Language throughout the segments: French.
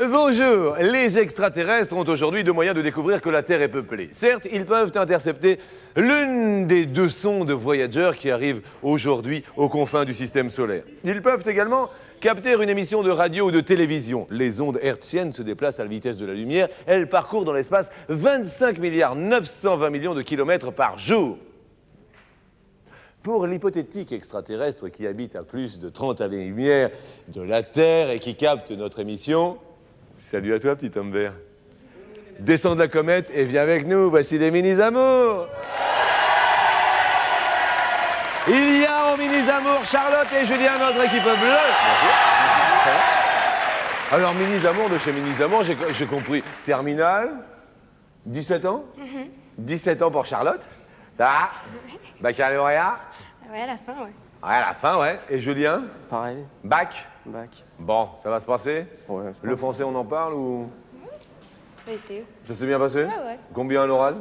Bonjour, les extraterrestres ont aujourd'hui deux moyens de découvrir que la Terre est peuplée. Certes, ils peuvent intercepter l'une des deux sondes Voyager qui arrivent aujourd'hui aux confins du système solaire. Ils peuvent également capter une émission de radio ou de télévision. Les ondes hertziennes se déplacent à la vitesse de la lumière. Elles parcourent dans l'espace 25 920 millions de kilomètres par jour. Pour l'hypothétique extraterrestre qui habite à plus de 30 années-lumière de la Terre et qui capte notre émission, salut à toi, petit homme vert. Descends de la comète et viens avec nous, voici des minis-amours. Il y a en minis-amours Charlotte et Julien, notre équipe bleue. Alors, minis-amours de chez minis-amours, j'ai compris. Terminale, 17 ans 17 ans pour Charlotte. Ça va? Baccalauréat? Ouais, à la fin, ouais. Ouais, à la fin, ouais. Et Julien? Pareil. Bac? Bac. Bon, ça va se passer? Ouais, Le français, on en parle ou? Ça a été. Ça s'est bien passé? Ouais. Combien à l'oral?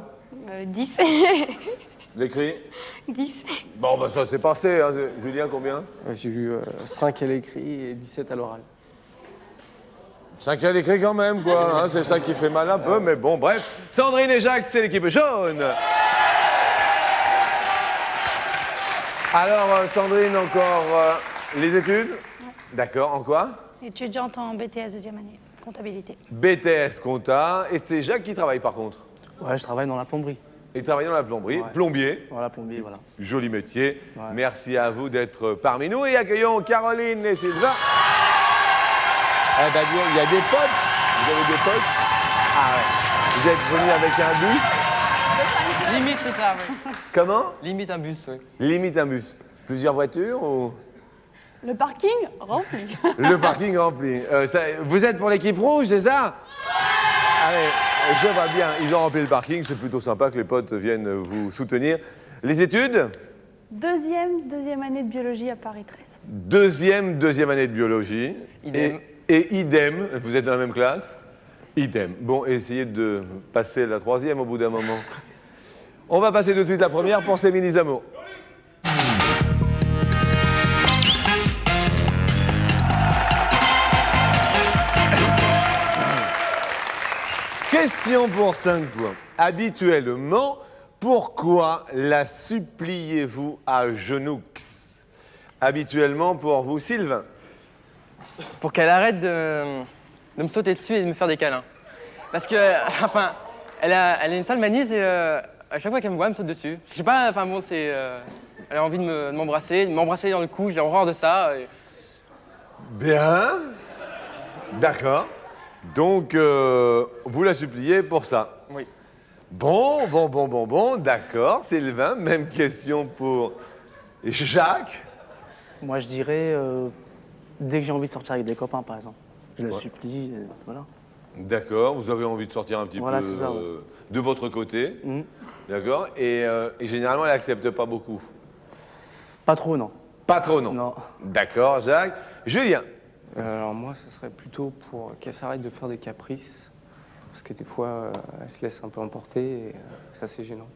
10. L'écrit? 10. Bon, bah ça s'est passé, hein. Julien, combien? J'ai eu 5 à l'écrit et 17 à l'oral. 5 à l'écrit quand même, quoi. Hein, c'est ça qui fait mal un peu, mais bon, bref. Sandrine et Jacques, c'est l'équipe jaune. Alors, Sandrine, encore les études? D'accord, en quoi? Étudiante en BTS deuxième année, comptabilité. BTS compta, et c'est Jacques qui travaille par contre. Ouais, je travaille dans la plomberie. Il travaille dans la plomberie, Ouais. plombier, Voilà, plombier, voilà. joli métier. Ouais. Merci à vous d'être parmi nous et accueillons Caroline et Sylvain. Eh ben, dis donc, il y a des potes. Vous avez des potes? Ah ouais. Vous êtes venus avec un bus? Limite, c'est ça, oui. Comment? Limite un bus, oui. Limite un bus. Plusieurs voitures ou? Le parking rempli. Le parking rempli. Vous êtes pour l'équipe rouge, c'est ça? Allez, je vois bien. Ils ont rempli le parking. C'est plutôt sympa que les potes viennent vous soutenir. Les études? Deuxième année de biologie à Paris 13. Deuxième année de biologie. Idem. Et idem. Vous êtes dans la même classe? Idem. Bon, essayez de passer la troisième au bout d'un moment. On va passer tout de suite la première pour ces mini-amours. Question pour 5 points. Habituellement, pourquoi la suppliez-vous à genoux? Habituellement pour vous, Sylvain. Pour qu'elle arrête de me sauter dessus et de me faire des câlins. Parce que, enfin, elle a une sale manie, c'est à chaque fois qu'elle me voit, elle me saute dessus. Je sais pas, enfin bon, c'est... elle a envie de m'embrasser dans le cou, j'ai horreur de ça. Et... Bien. D'accord. Donc, vous la suppliez pour ça. Oui. Bon, d'accord. Sylvain, même question pour Jacques. Moi, je dirais, dès que j'ai envie de sortir avec des copains, par exemple. Je la supplie, voilà. D'accord, vous avez envie de sortir un petit Voilà, peu c'est ça, ouais. de votre côté. Mhm. D'accord. Et généralement, elle n'accepte pas beaucoup. Pas trop, non. Pas trop, non. Non. D'accord, Jacques. Julien. Alors moi, ce serait plutôt pour qu'elle s'arrête de faire des caprices, parce que des fois, elle se laisse un peu emporter, et ça c'est gênant.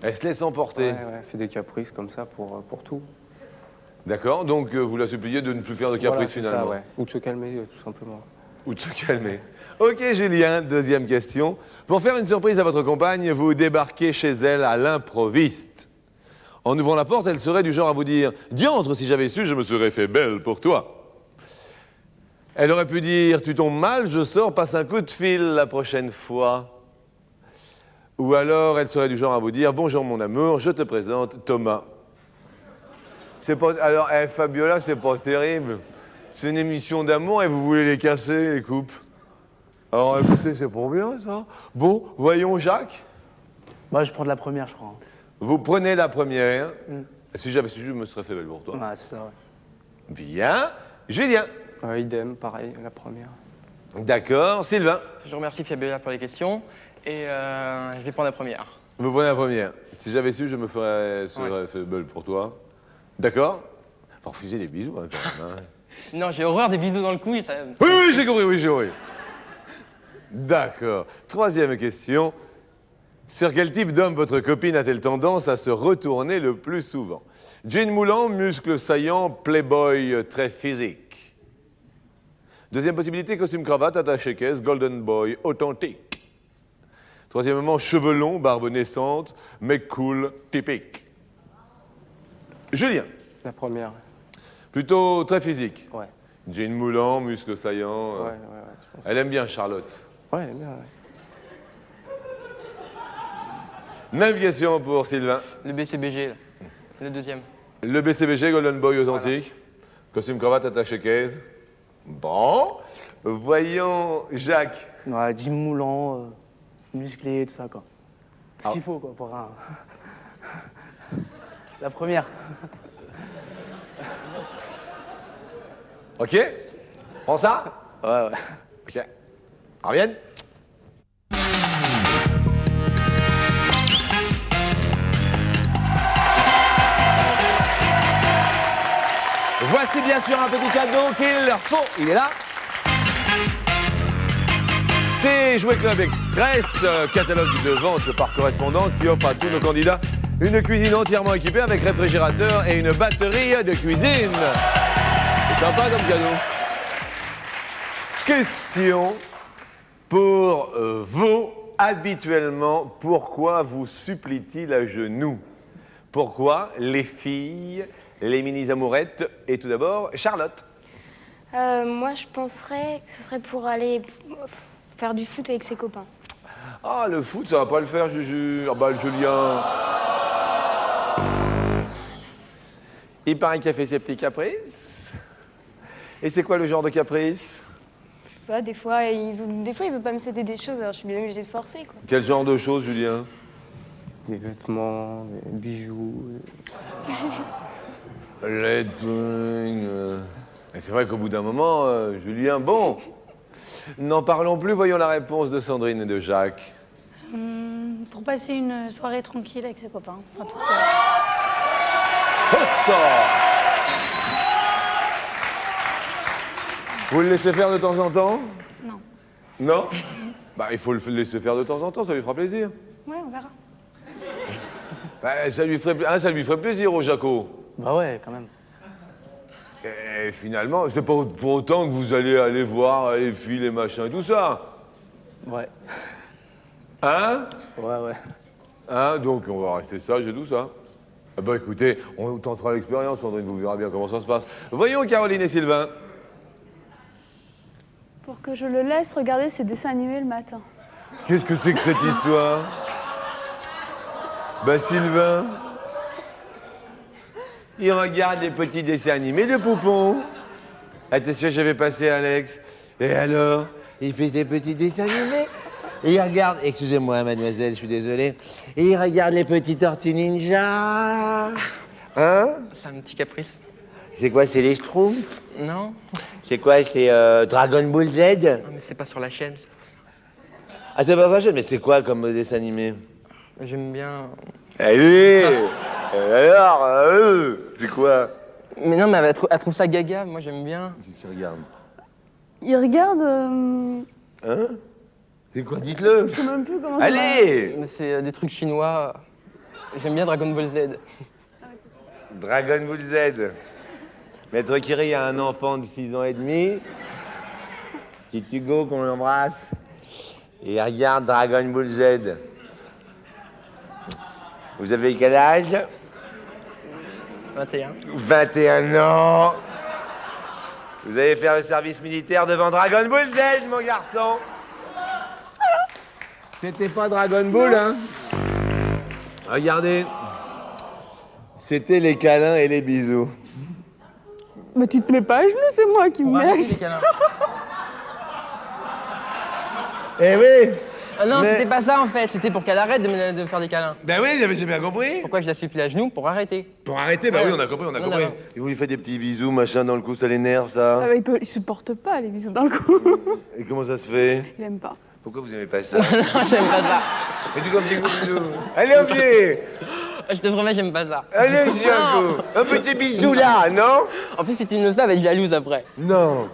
Elle se laisse emporter. Ouais, elle fait des caprices comme ça pour tout. D'accord, donc vous la suppliez de ne plus faire de caprices Voilà, c'est finalement. ça, ouais. Ou de se calmer, tout simplement. Ou de se calmer. Ok, Julien, deuxième question. Pour faire une surprise à votre compagne, vous débarquez chez elle à l'improviste. En ouvrant la porte, elle serait du genre à vous dire « Diantre, si j'avais su, je me serais fait belle pour toi ». Elle aurait pu dire « Tu tombes mal, je sors, passe un coup de fil la prochaine fois ». Ou alors, elle serait du genre à vous dire « Bonjour mon amour, je te présente Thomas ». C'est pas... Alors, Fabiola, c'est pas terrible. C'est une émission d'amour et vous voulez les casser, les couples. Alors, écoutez, c'est pour bien, ça. Bon, voyons, Jacques. Moi, je prends de la première, je crois. Vous prenez la première. Si j'avais su, je me serais fait belle pour toi. Ouais, c'est ça, ouais. Bien. Julien. Idem, pareil, la première. D'accord. Sylvain. Je remercie Fabiola pour les questions et je vais prendre la première. Me voilà la première. Si j'avais su, je me ferais ce bol pour toi. D'accord? Faut refuser les bisous, hein, quand même. Hein. Non, j'ai horreur des bisous dans le cou et ça... Oui, oui, j'ai compris, oui, j'ai compris. D'accord. Troisième question. Sur quel type d'homme votre copine a-t-elle tendance à se retourner le plus souvent? Jean moulant, muscles saillants, playboy très physique. Deuxième possibilité, costume cravate, attaché caisse, golden boy, authentique. Troisièmement, cheveux longs, barbe naissante, mec cool, typique. Julien, La première. plutôt très physique. Ouais. Jean moulant, muscles saillants. Ouais, je pense. Elle aime bien Charlotte. Ouais, elle est bien, ouais. Même question pour Sylvain. Le BCBG, là. Le deuxième. Le BCBG, Golden Boy authentique. Costume cravate attaché caisse. Bon. Voyons Jacques. Ouais, Jim Moulant, musclé, tout ça, quoi. Ce qu'il faut, quoi, pour un... La première. Ok. Prends ça. Ouais. Ok. Revienne. Voici bien sûr un petit cadeau qu'il leur faut. Il est là. C'est Jouet Club Express, catalogue de vente par correspondance qui offre à tous nos candidats une cuisine entièrement équipée avec réfrigérateur et une batterie de cuisine. C'est sympa comme cadeau. Question pour vous. Habituellement, pourquoi vous supplie-t-il à genoux? Pourquoi les filles, les mini-amourettes et tout d'abord Charlotte? Moi, je penserais que ce serait pour aller faire du foot avec ses copains. Ah, le foot, ça va pas le faire, Juju. Ah bah, le Julien. Il paraît qu'il a fait ses petits caprices. Et c'est quoi le genre de caprice? Je sais pas, des fois, il veut pas me céder des choses, alors je suis bien obligée de forcer, quoi. Quel genre de choses, Julien? Des vêtements, des bijoux. Les trucs. Et c'est vrai qu'au bout d'un moment, Julien, bon. N'en parlons plus, voyons la réponse de Sandrine et de Jacques. Pour passer une soirée tranquille avec ses copains. Enfin, tout ça. Ça. Vous le laissez faire de temps en temps? Non. Non? Bah, il faut le laisser faire de temps en temps, ça lui fera plaisir. Ouais, on verra. Bah, ça lui ferait plaisir au Jaco. Bah ouais, quand même. Et finalement, c'est pas pour autant que vous allez aller voir les filles, les machins et tout ça. Ouais. Hein? Ouais. Hein? Donc, on va rester sage et tout ça. Ah bah écoutez, on tentera l'expérience, Sandrine, vous verrez bien comment ça se passe. Voyons Caroline et Sylvain. Pour que je le laisse regarder ses dessins animés le matin. Qu'est-ce que c'est que cette histoire? Bah Sylvain, il regarde les petits dessins animés de Poupon. Attention, je vais passer Alex. Et alors, il fait des petits dessins animés. Et il regarde, excusez-moi mademoiselle, je suis désolé. Et il regarde les petits tortues ninja. Hein? C'est un petit caprice. C'est quoi, c'est les Schtroumpfs? Non? C'est quoi, c'est Dragon Ball Z? Non, mais c'est pas sur la chaîne. Ah, c'est pas ça, mais c'est quoi comme dessin animé? J'aime bien... Allez. Alors, c'est quoi? Mais non, mais elle trouve ça gaga, moi j'aime bien. Qu'est-ce qu'il regarde? Il regarde... Hein? C'est quoi? Dites-le. Je sais même plus comment ça Allez! Mais c'est des trucs chinois. J'aime bien Dragon Ball Z. Dragon Ball Z. Maître Curie a un enfant de 6 ans et demi. Petit Hugo qu'on embrasse. Et il regarde Dragon Ball Z. Vous avez quel âge? 21. 21 ans. Vous allez faire le service militaire devant Dragon Ball Z, mon garçon. C'était pas Dragon Ball, hein? Regardez. C'était les câlins et les bisous. Mais tu te mets pas à genoux, c'est moi qui me mets. les câlins. Eh oui! Ah non, Mais- c'était pas ça en fait, c'était pour qu'elle arrête de me faire des câlins. Ben oui, j'ai bien compris. Pourquoi je la supplie à genoux? Pour arrêter. Pour arrêter, bah Ouais. oui, on a compris. Non, non. Et vous lui faites des petits bisous, machin, dans le cou, ça l'énerve, ça. Ah bah, il supporte pas les bisous dans le cou. Et comment ça se fait? Il aime pas. Pourquoi vous aimez pas ça? Non, j'aime pas ça. Et tu comme des gros bisous. Allez, viens. Je te promets, j'aime pas ça. Allez, Django. Un petit bisou là, non? En plus, si tu me le fais, elle va être jalouse après. Non.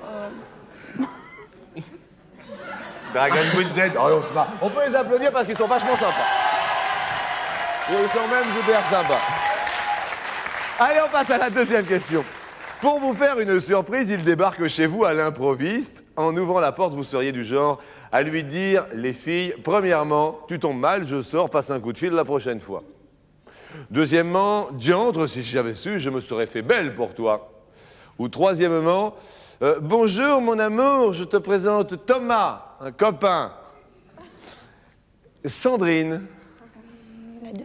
Dragon Ball Z. Oh, on se marre. On peut les applaudir parce qu'ils sont vachement sympas. Ils sont même super sympas. Allez, on passe à la deuxième question. Pour vous faire une surprise, il débarque chez vous à l'improviste. En ouvrant la porte, vous seriez du genre à lui dire, les filles, premièrement, tu tombes mal, je sors, passe un coup de fil la prochaine fois. Deuxièmement, diantre, si j'avais su, je me serais fait belle pour toi. Ou troisièmement, bonjour mon amour, je te présente Thomas, un copain. Sandrine. La 2.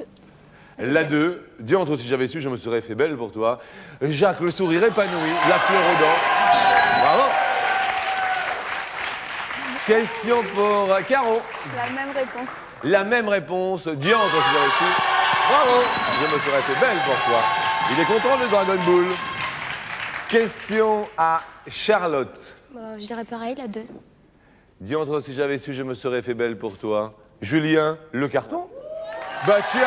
La 2, diantre, si j'avais su, je me serais fait belle pour toi. Jacques, le sourire épanoui, la fleur aux dents. Bravo. Question pour Caro. La même réponse. La même réponse, diantre, si j'avais su. Bravo, je me serais fait belle pour toi. Il est content de Dragon Ball. Question à Charlotte. Je dirais pareil, la 2. Diantre, si j'avais su, je me serais fait belle pour toi. Julien, le carton. Bah tiens,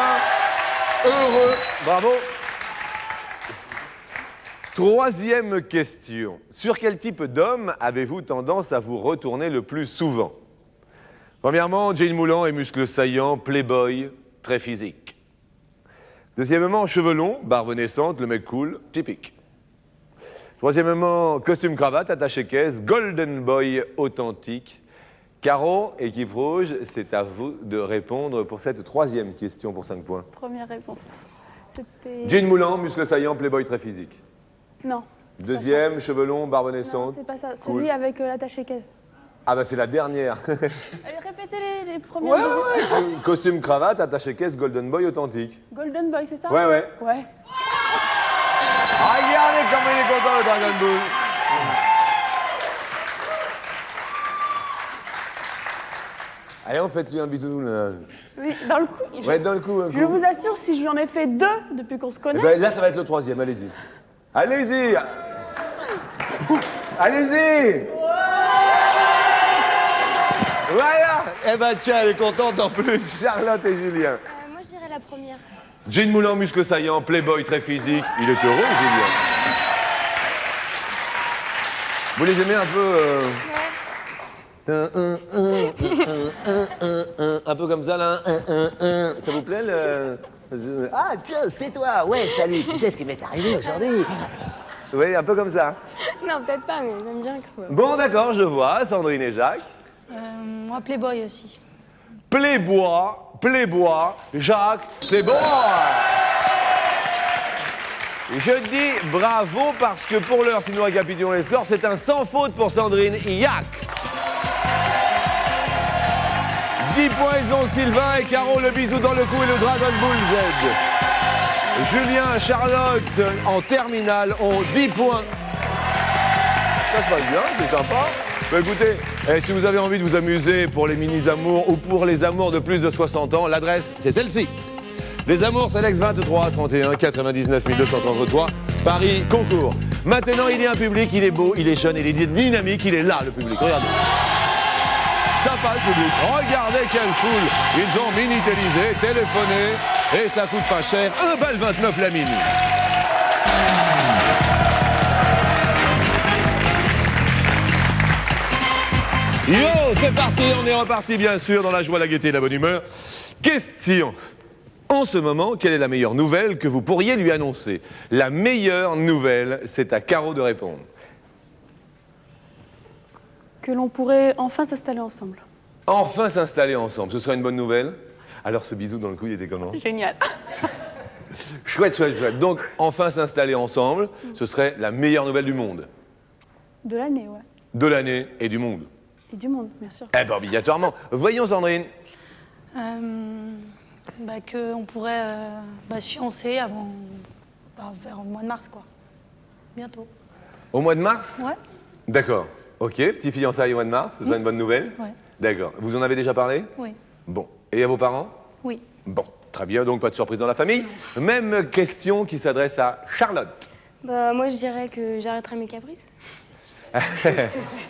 heureux, bravo. Troisième question. Sur quel type d'homme avez-vous tendance à vous retourner le plus souvent? Premièrement, jean moulant et muscles saillants, playboy, très physique. Deuxièmement, cheveux longs, barbe naissante, le mec cool, typique. Troisièmement, costume cravate, attaché caisse, golden boy authentique. Caro, équipe rouge, c'est à vous de répondre pour cette troisième question pour 5 points. Première réponse. C'était. Jean moulant, muscles saillants, playboy très physique. Non. Deuxième, cheveux longs, barbe Non, naissante. c'est pas ça. Cool. Celui avec l'attaché caisse. Ah bah c'est la dernière. Allez, répétez les premières. deuxièmes. Costume cravate, attaché caisse, golden boy authentique. Golden Boy, c'est ça? Ouais. Ouais. Regardez comment il est content le Dragon Ball. Allez, on fait lui un bisou là. Oui, dans le coup. Ouais, dans le coup. Un Je coup. vous assure, si je lui en ai fait 2 depuis qu'on se connaît. Eh ben, là, ça va être le troisième, allez-y. Allez-y. Allez-y. Voilà. Eh ben tiens, elle est contente en plus, Charlotte et Julien. Moi, je dirais la première. Jean moulant, muscles saillants, playboy très physique. Il est heureux, Julien. Vous les aimez un peu un peu comme ça, là. Ça vous plaît, le... Ah, tiens, c'est toi. Ouais, salut. Tu sais ce qui m'est arrivé aujourd'hui? Oui, un peu comme ça. Non, peut-être pas, mais j'aime bien que ce soit. Bon, d'accord, je vois. Sandrine et Jacques. Moi, Playboy aussi. Playboy, Jacques, Playboy. Je dis bravo parce que pour l'heure, si nous récapitulons les scores, c'est un sans faute pour Sandrine et Jacques. 10 points, ils ont Sylvain et Caro, le bisou dans le cou et le Dragon Ball Z. Julien, Charlotte, en terminale, ont 10 points. Ça se passe bien, c'est sympa. Bah écoutez, si vous avez envie de vous amuser pour les mini-amours ou pour les amours de plus de 60 ans, l'adresse, c'est celle-ci. Les Amours, Selex 23 31 99 233, Paris, concours. Maintenant, il y a un public, il est beau, il est jeune, il est dynamique, il est là, le public. Regardez. Sympa, le public. Regardez quelle foule. Ils ont minitélisé, téléphoné, et ça coûte pas cher. 1,29 la mini. Yo, c'est parti, on est reparti bien sûr dans la joie, la gaieté et la bonne humeur. Question. En ce moment, quelle est la meilleure nouvelle que vous pourriez lui annoncer? La meilleure nouvelle, c'est à Caro de répondre. Que l'on pourrait enfin s'installer ensemble. Enfin s'installer ensemble, ce serait une bonne nouvelle? Alors ce bisou dans le cou, il était comment? Génial. Chouette, chouette, chouette. Donc, enfin s'installer ensemble, ce serait la meilleure nouvelle du monde. De l'année, ouais. De l'année et du monde. Et du monde, bien sûr. Eh bien, obligatoirement. Voyons, Sandrine. Qu'on pourrait se fiancer avant, vers le mois de mars, quoi. Bientôt. Au mois de mars? Ouais. D'accord. Ok, petit fiançailles au mois de mars, ce serait une bonne nouvelle? Ouais. D'accord. Vous en avez déjà parlé? Oui. Bon. Et à vos parents? Oui. Bon. Très bien, donc pas de surprise dans la famille. Même question qui s'adresse à Charlotte. Moi, je dirais que j'arrêterai mes caprices.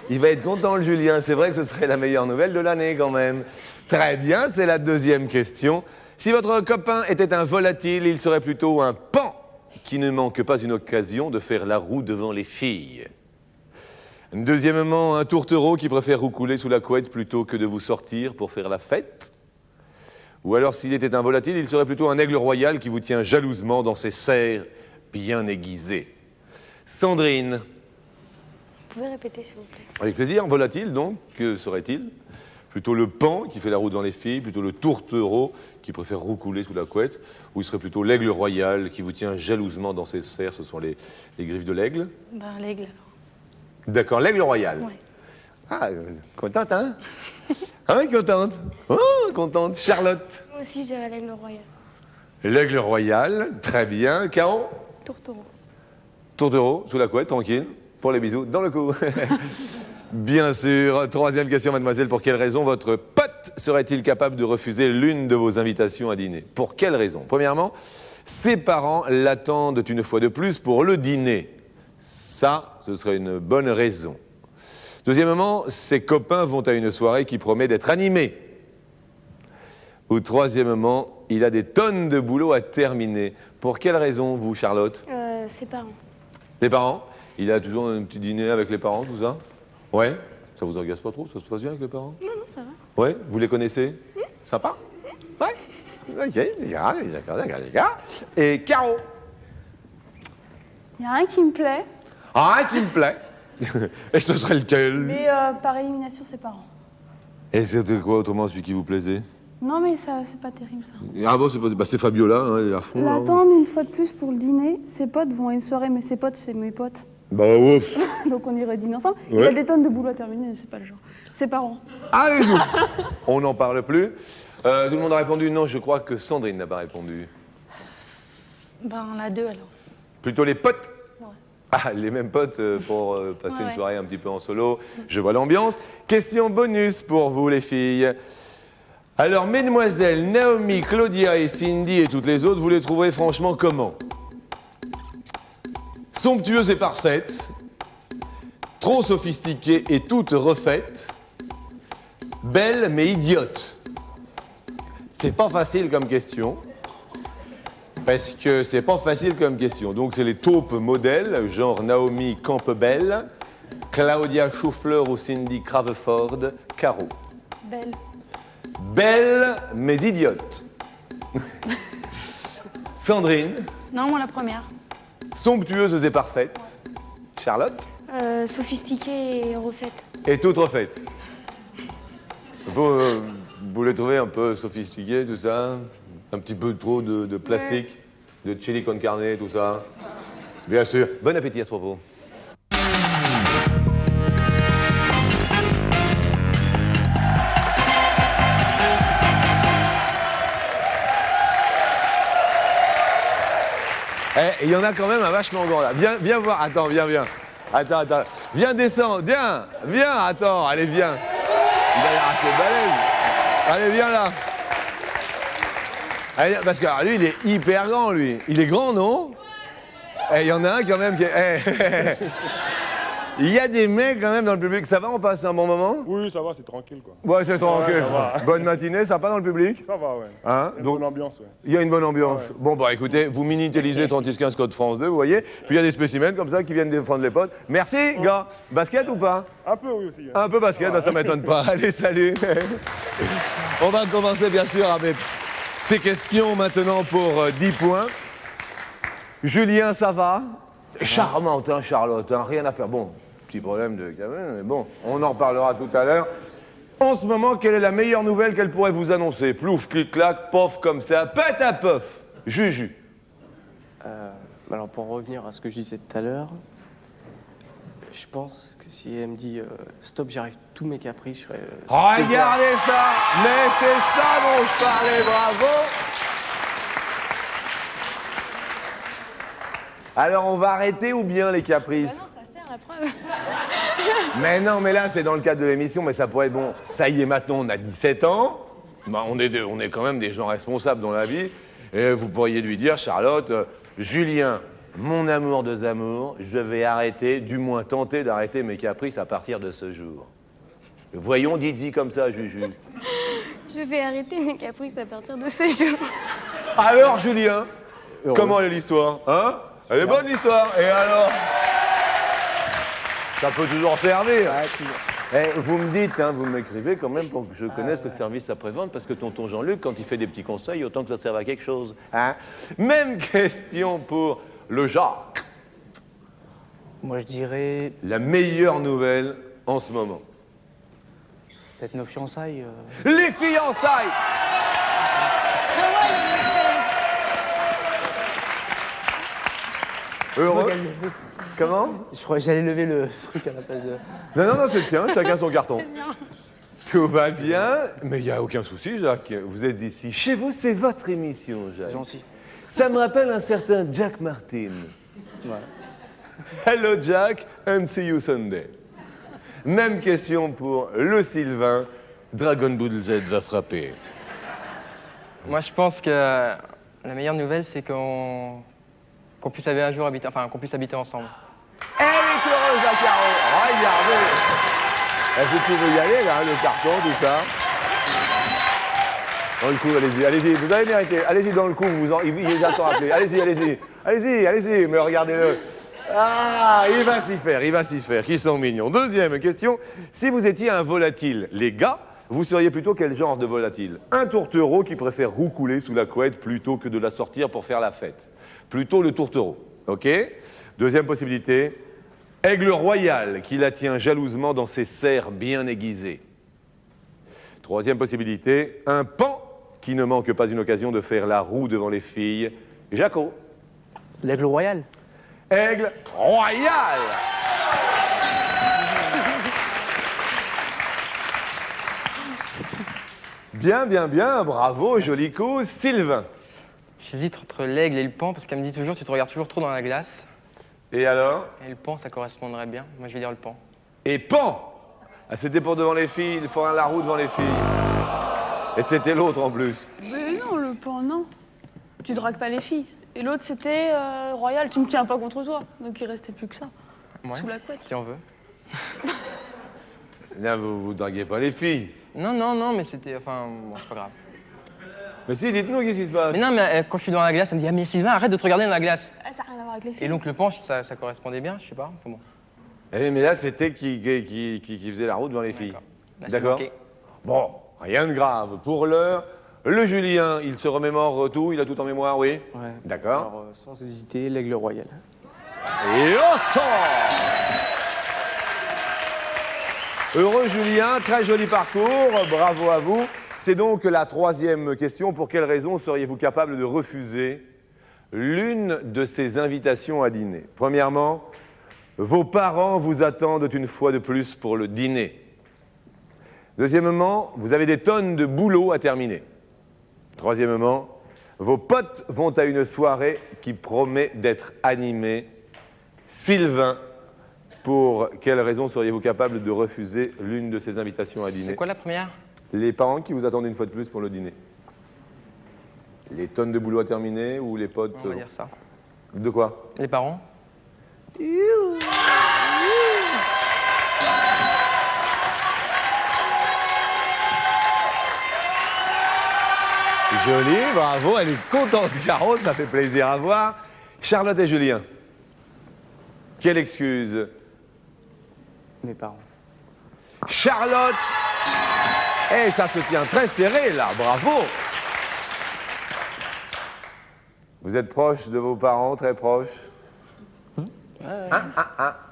Il va être content, le Julien. C'est vrai que ce serait la meilleure nouvelle de l'année, quand même. Très bien, c'est la deuxième question. Si votre copain était un volatile, il serait plutôt un pan qui ne manque pas une occasion de faire la roue devant les filles. Deuxièmement, un tourtereau qui préfère roucouler sous la couette plutôt que de vous sortir pour faire la fête. Ou alors, s'il était un volatile, il serait plutôt un aigle royal qui vous tient jalousement dans ses serres bien aiguisées. Sandrine. Vous pouvez répéter, s'il vous plaît? Avec plaisir. Volatile, donc, que serait-il? Plutôt le pan qui fait la roue devant les filles, plutôt le tourtereau qui préfère roucouler sous la couette, ou il serait plutôt l'aigle royal qui vous tient jalousement dans ses serres, ce sont les griffes de l'aigle? Ben, l'aigle, alors. D'accord, l'aigle royal. Ouais. Ah, contente, hein? Hein, contente? Oh, contente. Charlotte? Moi aussi, je dirais l'aigle royal. L'aigle royal, très bien. Caro? Tourtereau. Tourtereau, sous la couette, tranquille, pour les bisous, dans le cou. Bien sûr. Troisième question, mademoiselle. Pour quelle raison votre pote serait-il capable de refuser l'une de vos invitations à dîner? Pour quelle raison? Premièrement, ses parents l'attendent une fois de plus pour le dîner. Ça, ce serait une bonne raison. Deuxièmement, ses copains vont à une soirée qui promet d'être animée. Ou troisièmement, il a des tonnes de boulot à terminer. Pour quelle raison, vous, Charlotte? Ses parents. Les parents? Il a toujours un petit dîner avec les parents, tout ça? Ouais? Ça vous agace pas trop? Ça se passe bien avec les parents? Non, non, ça va. Ouais? Vous les connaissez? Sympa? Ouais? Ok, d'accord. Et Caro? Il y a un qui me plaît, Ah, un qui me plaît. Et ce serait lequel? mais par élimination, ses parents. Et c'était quoi autrement celui qui vous plaisait? Non, mais ça, c'est pas terrible, ça. Ah bon, c'est Fabiola, hein, elle est à fond. là. L'attendre une fois de plus pour le dîner. Ses potes vont à une soirée, mais ses potes, c'est mes potes. Bah ouf. Donc on irait dîner ensemble. Il Ouais. a des tonnes de boulot à terminer, c'est pas le genre. Ses parents. Allez-y. On n'en parle plus. Tout le monde a répondu non, je crois que Sandrine n'a pas répondu. Ben, on a deux, alors. Plutôt les potes. Ouais. Ah, les mêmes potes pour passer une Ouais. soirée un petit peu en solo. Je vois l'ambiance. Question bonus pour vous, les filles. Alors, mesdemoiselles Naomi, Claudia et Cindy et toutes les autres, vous les trouverez franchement comment? Somptueuses et parfaites, trop sophistiquées et toutes refaites, belles mais idiotes. C'est pas facile comme question. Parce que c'est pas facile comme question. Donc c'est les taupes modèles, genre Naomi Campbell, Claudia Schouffleur ou Cindy Craveford, Caro. Belle. Belles mais idiotes. Sandrine, Non, moi, la première. somptueuses et parfaites. Charlotte, Sophistiquée et refaite. et toutes refaites. Vous les trouvez un peu sophistiquées, tout ça? Un petit peu trop de plastique, de chili con carne, tout ça? Bien sûr. Bon appétit à ce propos. Il y en a quand même un vachement grand là. Viens voir. Attends, viens. Attends. Viens descendre, viens. Attends, allez, viens. Il a l'air assez balèze. Allez, viens là. Allez, parce que alors, lui, il est hyper grand, lui. Il est grand, non? Il y en a un quand même qui est... Il y a des mecs quand même dans le public. Ça va, on passe un bon moment? Oui, ça va, c'est tranquille, quoi. Ouais, c'est tranquille. ça va. Bonne matinée, sympa dans le public? Ça va, ouais. Hein? Il y a une Donc, bonne ambiance, ouais. il y a une bonne ambiance. Bon, bah écoutez, vous Minitel 3615 code France 2, vous voyez. Puis il y a des spécimens comme ça qui viennent défendre les potes. Merci, gars. Basket ou pas? Un peu, oui, aussi. hein. Un peu basket, bah, ça m'étonne pas. Allez, salut. On va commencer bien sûr avec ces questions maintenant pour 10 points. Julien, ça va? Charmante, hein, Charlotte, hein, rien à faire. Bon, petit problème de gamin, mais bon, on en reparlera tout à l'heure. En ce moment, quelle est la meilleure nouvelle qu'elle pourrait vous annoncer? Plouf, clic, clac, pof, comme ça, pète à pof. Juju. Alors pour revenir à ce que je disais tout à l'heure, je pense que si elle me dit stop, j'arrive tous mes caprices, je serais. Regardez ça. Mais c'est ça dont je parlais, bravo. Alors, on va arrêter ou bien les caprices? Ça sert la preuve. Mais non, mais là, c'est dans le cadre de l'émission, mais ça pourrait être bon. Ça y est, maintenant, on a 17 ans. Bah, on est quand même des gens responsables dans la vie. Et vous pourriez lui dire, Charlotte, Julien, Mon amour de amours, je vais arrêter, du moins tenter d'arrêter mes caprices à partir de ce jour. Voyons Didi comme ça, Juju. Je vais arrêter mes caprices à partir de ce jour. Alors, Julien, comment est l'histoire, hein? Elle est bonne l'histoire. Et alors? Ça peut toujours servir. Vous me dites, hein, vous m'écrivez quand même pour que je connaisse le service après-vente, parce que tonton Jean-Luc, quand il fait des petits conseils, autant que ça serve à quelque chose. Hein? Même question pour le Jacques. Moi, je dirais La meilleure nouvelle en ce moment. peut-être nos fiançailles. Les fiançailles! Heureux. Comment? Je crois que j'allais lever le truc à la place de. Non, c'est le sien, chacun son carton. Tout va bien, mais il n'y a aucun souci, Jacques. Vous êtes ici. Chez vous, c'est votre émission, Jacques. C'est gentil. Ça me rappelle un certain Jack Martin. Ouais. Hello, Jack, and see you Sunday. Même question pour le Sylvain. Dragon Ball Z va frapper. Moi, je pense que la meilleure nouvelle, c'est qu'on puisse un jour habiter, enfin, qu'on puisse habiter ensemble. Elle est heureuse, la Caro. Regardez. Vous pouvez y aller, là, le carton, tout ça. Dans le coup, allez-y, vous avez mérité. Allez-y dans le coup, il va s'en rappeler. Allez-y, mais regardez-le. Ah, il va s'y faire, qu'ils sont mignons. Deuxième question, si vous étiez un volatile, les gars, vous seriez plutôt quel genre de volatile? Un tourtereau qui préfère roucouler sous la couette plutôt que de la sortir pour faire la fête. Plutôt le tourtereau, ok? Deuxième possibilité, aigle royal qui la tient jalousement dans ses serres bien aiguisées. Troisième possibilité, un pan qui ne manque pas une occasion de faire la roue devant les filles. Jaco. L'aigle royal. Aigle royal. Bien, bravo, joli coup. Sylvain. J'hésite entre l'aigle et le pan, parce qu'elle me dit toujours, tu te regardes toujours trop dans la glace. Et alors? Et le pan, ça correspondrait bien. Moi, je vais dire le pan. Et pan. Ah, c'était pour devant les filles, il faut faire la roue devant les filles. Et c'était l'autre en plus. Mais non, le pan, non. Tu dragues pas les filles. Et l'autre, c'était royal, tu me tiens pas contre toi. Donc il restait plus que ça. Ouais, Sous la couette. si on veut. Là, vous draguez pas les filles. Non, mais c'était... Enfin, bon, c'est pas grave. Mais si, dites-nous qu'est-ce qui se passe. Mais non, mais quand je suis dans la glace, elle me dit « Ah, mais Sylvain, arrête de te regarder dans la glace !» Ah, ça n'a rien à voir avec les filles. Et donc le pan, ça correspondait bien, je sais pas. Enfin, bon. Eh, mais là, c'était qui faisait la roue devant les filles. Là, c'est D'accord. bloqué. Bon, rien de grave. Pour l'heure, le Julien, il se remémore tout, il a tout en mémoire, oui? Ouais. D'accord. Alors, sans hésiter, l'aigle royal. Et on sort. Heureux Julien, très joli parcours, bravo à vous. C'est donc la troisième question. Pour quelle raison seriez-vous capable de refuser l'une de ces invitations à dîner? Premièrement, vos parents vous attendent une fois de plus pour le dîner. Deuxièmement, vous avez des tonnes de boulot à terminer. Troisièmement, vos potes vont à une soirée qui promet d'être animée. Sylvain, pour quelle raison seriez-vous capable de refuser l'une de ces invitations à dîner? C'est quoi la première? Les parents qui vous attendent une fois de plus pour le dîner. Les tonnes de boulot à terminer ou les potes... On va dire ça. De quoi? Les parents? Joli, bravo, elle est contente, Caro, ça fait plaisir à voir. Charlotte et Julien, quelle excuse? Mes parents. Charlotte! Eh, ça se tient très serré, là, bravo! Vous êtes proche de vos parents, très proche?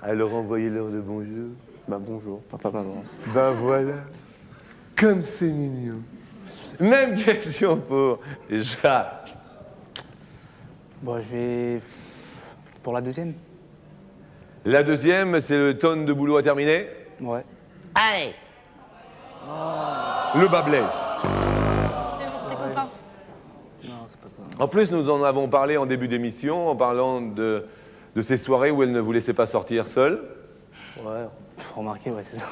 Alors envoyez-leur le bonjour. Bah bonjour, papa, maman. Ben voilà, comme c'est mignon. Même question pour Jacques. Bon, je vais pour la deuxième. La deuxième, c'est le tonne de boulot à terminer. Ouais. Allez. Le bas blesse. C'est pour tes copains. Non, c'est pas ça. En plus, nous en avons parlé en début d'émission, en parlant de ces soirées où elle ne vous laissait pas sortir seule. Ouais, je remarqué, ouais, c'est ça.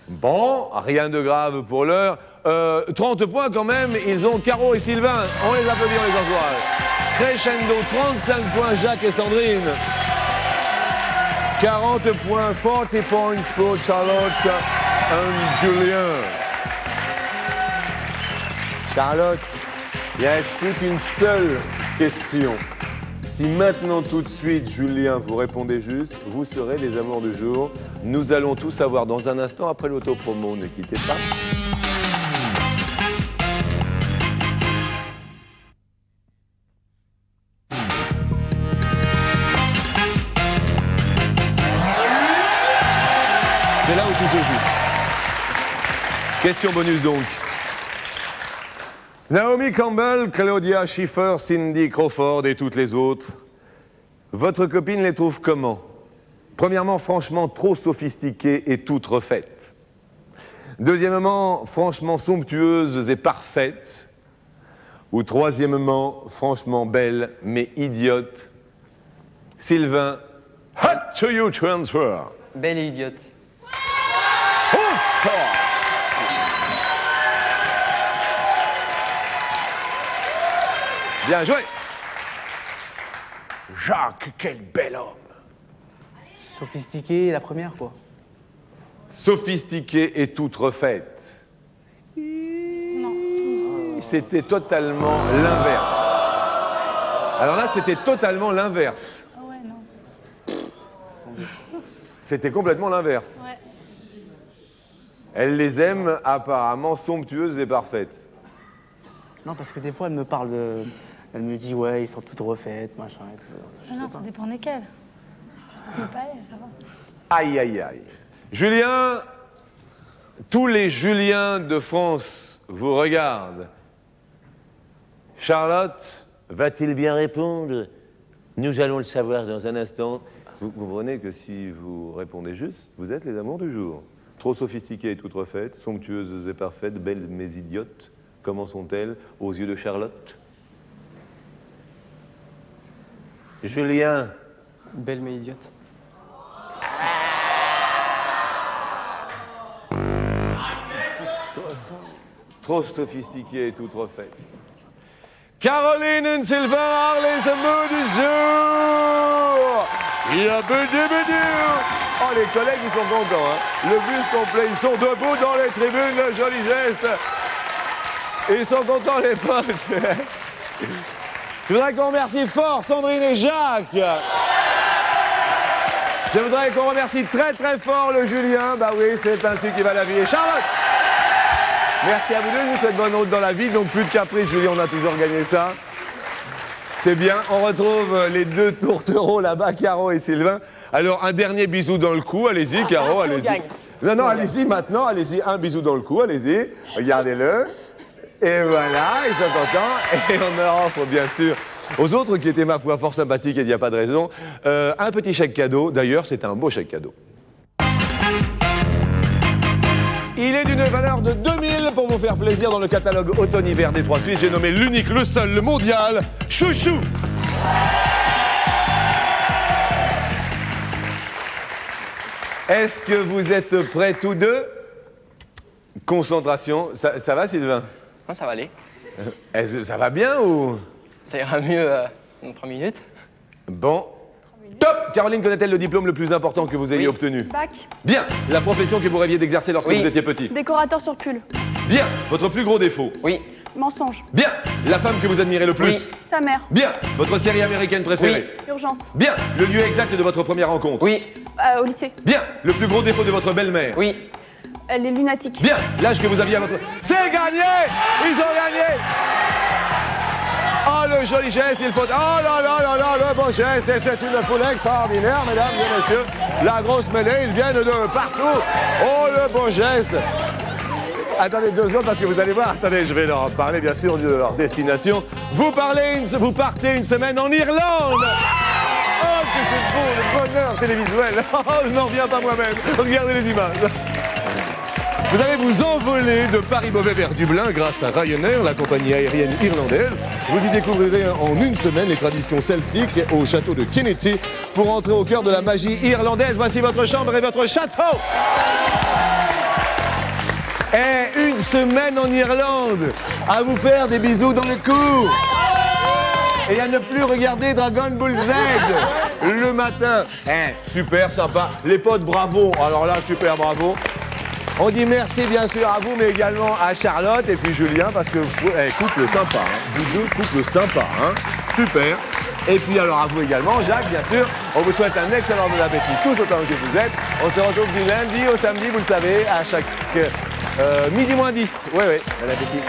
Bon, rien de grave pour l'heure. 30 points quand même, ils ont Caro et Sylvain. On les applaudit, on les encourage. Crescendo, 35 points, Jacques et Sandrine. 40 points, 40 points pour Charlotte et Julien. Charlotte, il ne reste plus qu'une seule question. Si maintenant, tout de suite, Julien, vous répondez juste, vous serez les amours du jour. Nous allons tout savoir dans un instant après l'autopromo. Ne quittez pas. C'est là où tout se joue. Question bonus donc. Naomi Campbell, Claudia Schiffer, Cindy Crawford et toutes les autres, votre copine les trouve comment? Premièrement, franchement trop sophistiquées et toutes refaites. Deuxièmement, franchement somptueuses et parfaites. Ou troisièmement, franchement belles mais idiotes. Sylvain, hot to you transfer. Belle et idiote. Ouf! Bien joué. Jacques, quel bel homme. Sophistiqué, la première, quoi. Sophistiquée et toute refaite. Non. C'était totalement l'inverse. Alors là, c'était totalement l'inverse. Ah ouais, non. C'était complètement l'inverse. Ouais. Elle les aime apparemment somptueuses et parfaites. Non, parce que des fois, elle me parle de... Elle me dit, ouais, ils sont toutes refaites, machin. Ah non, ça dépend desquelles. Mais pas elle, ça va. Aïe, aïe, aïe. Julien, tous les Juliens de France vous regardent. Charlotte, va-t-il bien répondre? Nous allons le savoir dans un instant. Vous comprenez que si vous répondez juste, vous êtes les amours du jour. Trop sophistiquées et toutes refaites, somptueuses et parfaites, belles mais idiotes. Comment sont-elles aux yeux de Charlotte? Julien. Belle mais idiote. Trop sophistiquée et toute refaite. Caroline et Sylvain, les amours du jour. Il y a Oh, les collègues, ils sont contents. Hein. Le bus complet, ils sont debout dans les tribunes, le joli geste. Ils sont contents, les potes. Je voudrais qu'on remercie fort Sandrine et Jacques. Je voudrais qu'on remercie très très fort le Julien. Bah oui, c'est ainsi qu'il va la vie. Et Charlotte, merci à vous deux, je vous souhaite bonne route dans la vie. Donc plus de caprice, Julien, on a toujours gagné ça. C'est bien, on retrouve les deux tourtereaux là-bas, Caro et Sylvain. Alors un dernier bisou dans le cou, allez-y Caro, allez-y. Non, allez-y maintenant, allez-y, un bisou dans le cou, allez-y, regardez-le. Et voilà, ils sont contents. Et on leur offre, bien sûr, aux autres qui étaient, ma foi, fort sympathiques, et il n'y a pas de raison, un petit chèque cadeau. D'ailleurs, c'est un beau chèque cadeau. Il est d'une valeur de 2000 pour vous faire plaisir dans le catalogue automne-hiver des 3 Suisses. J'ai nommé l'unique, le seul, le mondial, Chouchou. Est-ce que vous êtes prêts tous deux? Concentration. Ça va, Sylvain? Non, ça va aller. Ça va bien ou? Ça ira mieux dans 3 minutes. Bon. Top! Caroline, connaît-elle le diplôme le plus important que vous ayez obtenu? Bac. Bien. La profession que vous rêviez d'exercer lorsque vous étiez petit? Décorateur sur pull. Bien. Votre plus gros défaut? Oui. Mensonge. Bien. La femme que vous admirez le plus? Sa mère. Bien. Votre série américaine préférée? Urgence. Bien. Le lieu exact de votre première rencontre? Oui. Au lycée. Bien. Le plus gros défaut de votre belle-mère? Oui. Elle est lunatique. Bien. L'âge que vous aviez à votre... C'est gagné! Ils ont gagné! Oh, le joli geste, il faut... Oh là là là là, le beau geste, et c'est une foule extraordinaire, mesdames et messieurs. La grosse mêlée, ils viennent de partout. Oh, le beau geste. Attendez 2 secondes parce que vous allez voir. Attendez, je vais leur parler bien sûr de leur destination. Vous partez une semaine en Irlande. Oh, que c'est beau, le bonheur télévisuel. Oh, je n'en reviens pas moi-même. Regardez les images. Vous allez vous envoler de Paris-Beauvais vers Dublin grâce à Ryanair, la compagnie aérienne irlandaise. Vous y découvrirez en 1 semaine les traditions celtiques au château de Kennedy pour entrer au cœur de la magie irlandaise. Voici votre chambre et votre château. Et une semaine en Irlande à vous faire des bisous dans le cou. Et à ne plus regarder Dragon Ball Z le matin. Super sympa. Les potes, bravo. Alors là, super bravo. On dit merci bien sûr à vous, mais également à Charlotte et puis Julien, parce que couple sympa. Vous deux, couple sympa. Super. Et puis alors à vous également, Jacques, bien sûr. On vous souhaite un excellent bon appétit, tous autant que vous êtes. On se retrouve du lundi au samedi, vous le savez, à chaque midi moins 10. Oui, bon appétit.